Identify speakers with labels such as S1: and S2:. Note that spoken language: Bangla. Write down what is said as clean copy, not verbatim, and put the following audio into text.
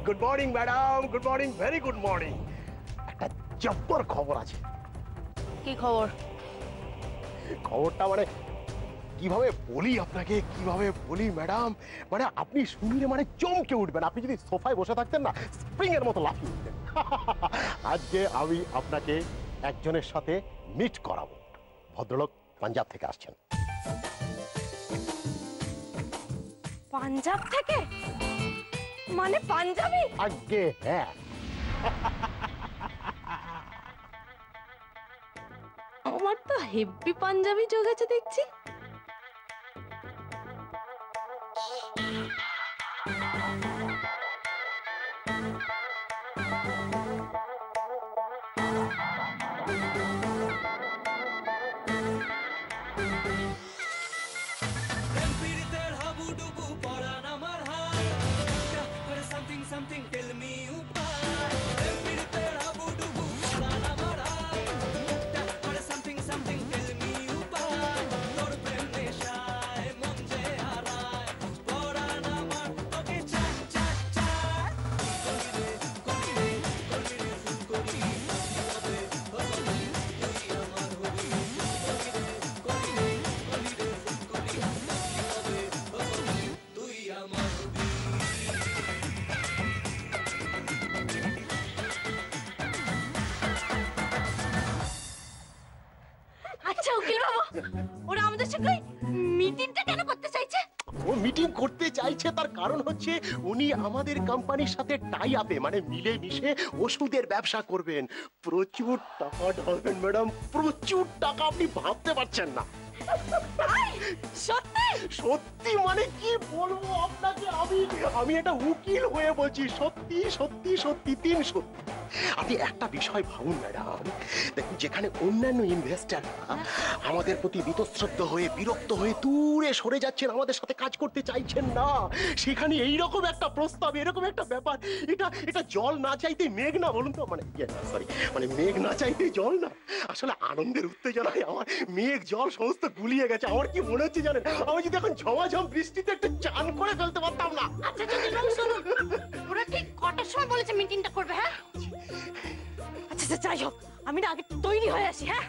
S1: Good morning madam, good morning, very good morning. একটা জব্বর খবর আছে।
S2: কি খবর?
S1: খবরটা মানে কিভাবে বলি আপনাকে, কিভাবে বলি ম্যাডাম, মানে আপনি শুনলে মানে চমকে উঠবেন। আপনি যদি সোফায় বসে থাকতেন না, স্প্রিং এর মতো লাফিয়ে উঠতেন। আজকে আমি আপনাকে একজনের সাথে মিট করাবো। ভদ্রলোক পাঞ্জাব থেকে আসছেন।
S2: পাঞ্জাব থেকে? মানে পাঞ্জাবি?
S1: আগে হ্যাঁ।
S2: আমার তো হেভি পাঞ্জাবি জোগেছে দেখছি। আচ্ছা উকিল বাবু, ওরা আমাদের সঙ্গে মিটিংটা কেন করতে চাইছে?
S1: ও মিটিং করতে চাইছে তার কারণ হচ্ছে উনি আমাদের কোম্পানির সাথে টাই আপে, মানে মিলে মিশে ওষুধের ব্যবসা করবেন। প্রচুর টাকা ঢালবেন ম্যাডাম, প্রচুর টাকা, আপনি ভাবতে পারছেন না।
S2: সত্যি?
S1: সত্যি মানে কি বলবো আপনাকে, আমি একটা উকিল হয়ে বলছি, সত্যি সত্যি সত্যি, তিন সত্যি। আপনি একটা বিষয় ভাবুন ম্যাডাম, দেখুন যেখানে অন্যান্য ইনভেস্টাররা আমাদের প্রতি বীতশ্রদ্ধ হয়ে বিরক্ত হয়ে দূরে সরে যাচ্ছেন, আমাদের সাথে কাজ করতে চাইছেন না, সেখানে এইরকম একটা প্রস্তাব, এরকম একটা ব্যাপার, এটা জল না চাইতে মেঘ না, বলুন তো, মানে সরি, মানে মেঘ না চাইতে জল না। আসলে আনন্দের উত্তেজনায় আমার মেঘ জল সমস্ত গুলিয়ে গেছে। আমার কি মনে হচ্ছে জানেন, আমি যদি এখন ঝমাঝম বৃষ্টিতে একটু চান করে ফেলতে পারতাম না।
S2: আচ্ছা উকিল বাবু শুনুন, ওরা ঠিক কটার সময় বলেছে মিটিংটা করবে? হ্যাঁ আচ্ছা যাই হোক, আমি না আগে তৈরি হয়ে আসি। হ্যাঁ